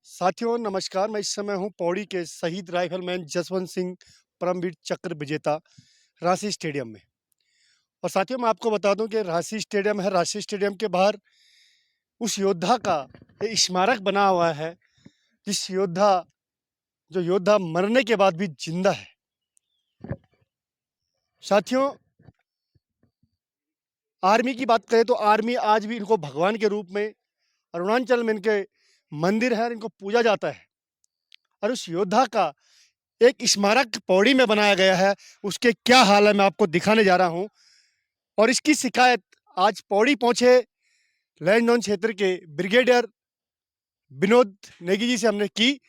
साथियों नमस्कार, मैं इस समय हूँ पौड़ी के शहीद राइफलमैन जसवंत सिंह परमवीर चक्र विजेता रांसी स्टेडियम में। और साथियों मैं आपको बता दूं कि रांसी स्टेडियम है, रांसी स्टेडियम के बाहर उस योद्धा का एक स्मारक बना हुआ है, जो योद्धा मरने के बाद भी जिंदा है। साथियों, आर्मी की बात करें तो आर्मी आज भी इनको भगवान के रूप में अरुणाचल में इनके मंदिर है, इनको पूजा जाता है। और उस योद्धा का एक स्मारक पौड़ी में बनाया गया है, उसके क्या हाल है मैं आपको दिखाने जा रहा हूं। और इसकी शिकायत आज पौड़ी पहुंचे लैंड जोन क्षेत्र के ब्रिगेडियर विनोद नेगी जी से हमने की।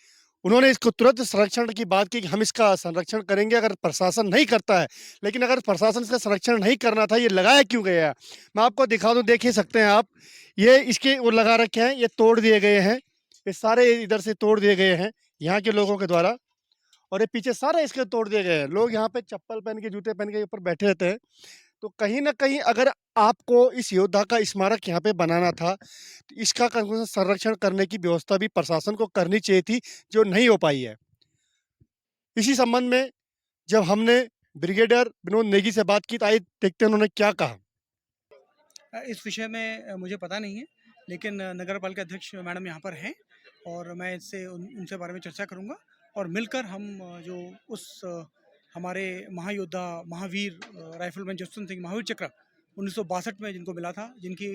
उन्होंने इसको तुरंत संरक्षण की बात की कि हम इसका संरक्षण करेंगे अगर प्रशासन नहीं करता है। लेकिन अगर प्रशासन इसका संरक्षण नहीं करना था, ये लगाया क्यों गया है मैं आपको दिखा दूं। देख ही सकते हैं आप, ये इसके वो लगा रखे हैं, ये तोड़ दिए गए हैं, ये सारे इधर से तोड़ दिए गए हैं यहाँ के लोगों के द्वारा। और ये पीछे सारे इसके तोड़ दिए गए हैं। लोग यहाँ पे चप्पल पहन के, जूते पहन के ऊपर बैठे रहते हैं। तो कहीं ना कहीं अगर आपको इस योद्धा का स्मारक यहाँ पे बनाना था, तो इसका कम से कम संरक्षण करने की व्यवस्था भी प्रशासन को करनी चाहिए थी, जो नहीं हो पाई है। इसी संबंध में जब हमने ब्रिगेडियर विनोद नेगी से बात की तो आइए देखते हैं उन्होंने क्या कहा। इस विषय में मुझे पता नहीं है, लेकिन नगर पालिका अध्यक्ष मैडम यहाँ पर हैं और मैं इससे उनसे बारे में चर्चा करूँगा और मिलकर हम जो उस हमारे महायोद्धा महावीर राइफलमैन जसवंत सिंह महावीर चक्र 1962 में जिनको मिला था, जिनकी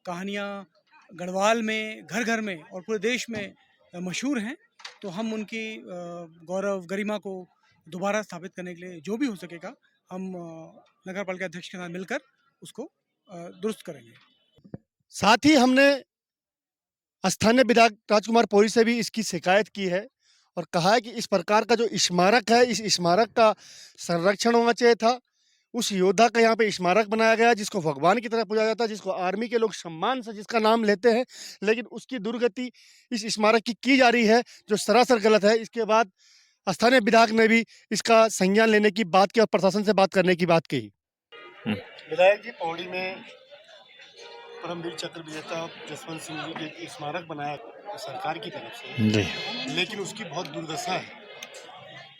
कहानियाँ गढ़वाल में घर घर में और पूरे देश में मशहूर हैं, तो हम उनकी गौरव गरिमा को दोबारा स्थापित करने के लिए जो भी हो सकेगा हम नगर पालिका अध्यक्ष के साथ मिलकर उसको दुरुस्त करेंगे। साथ ही हमने स्थानीय विधायक राजकुमार पौरी से भी इसकी शिकायत की है और कहा है कि इस प्रकार का जो स्मारक है, इस स्मारक का संरक्षण होना चाहिए था। उस योद्धा का यहाँ पे स्मारक बनाया गया जिसको भगवान की तरह पूजा जाता है, जिसको आर्मी के लोग सम्मान से जिसका नाम लेते हैं, लेकिन उसकी दुर्गति इस स्मारक की जा रही है, जो सरासर गलत है। इसके बाद स्थानीय विधायक ने भी इसका संज्ञान लेने की बात की और प्रशासन से बात करने की बात कही। विधायक जी, पौड़ी में परमवीर चक्र विजेता जसवंत सिंह जी के एक स्मारक बनाया सरकार की तरफ से जी, लेकिन उसकी बहुत दुर्दशा है,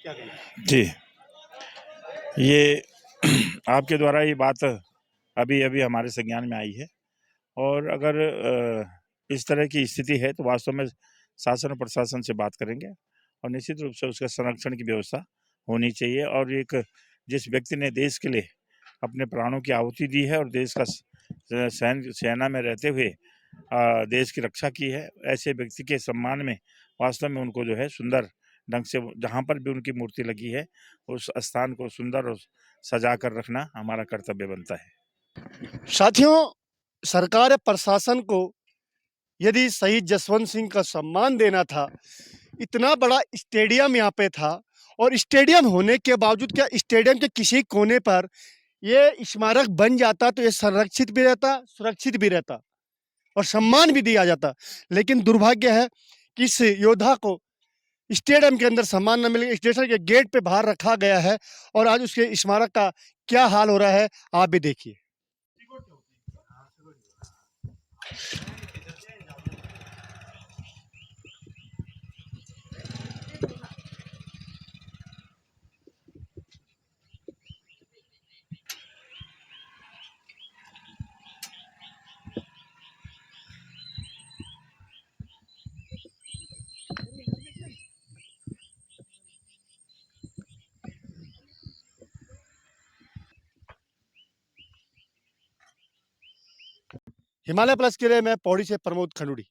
क्या कहें जी। ये आपके द्वारा ये बात अभी अभी हमारे संज्ञान में आई है और अगर इस तरह की स्थिति है तो वास्तव में शासन और प्रशासन से बात करेंगे और निश्चित रूप से उसका संरक्षण की व्यवस्था होनी चाहिए। और एक जिस व्यक्ति ने देश के लिए अपने प्राणों की आहुति दी है और देश का सेना में रहते हुए देश की रक्षा की है, ऐसे व्यक्ति के सम्मान में वास्तव में उनको जो है सुंदर ढंग से जहाँ पर भी उनकी मूर्ति लगी है उस स्थान को सुंदर और सजा कर रखना हमारा कर्तव्य बनता है। साथियों, सरकार प्रशासन को यदि शहीद जसवंत सिंह का सम्मान देना था, इतना बड़ा स्टेडियम यहाँ पे था और स्टेडियम होने के बावजूद क्या स्टेडियम के किसी कोने पर ये स्मारक बन जाता तो ये संरक्षित भी रहता, सुरक्षित भी रहता और सम्मान भी दिया जाता। लेकिन दुर्भाग्य है कि इस योद्धा को स्टेडियम के अंदर सम्मान न मिले, स्टेशन के गेट पे बाहर रखा गया है और आज उसके स्मारक का क्या हाल हो रहा है आप भी देखिए। हिमालय प्लस के लिए मैं पौड़ी से प्रमोद खंडूड़ी।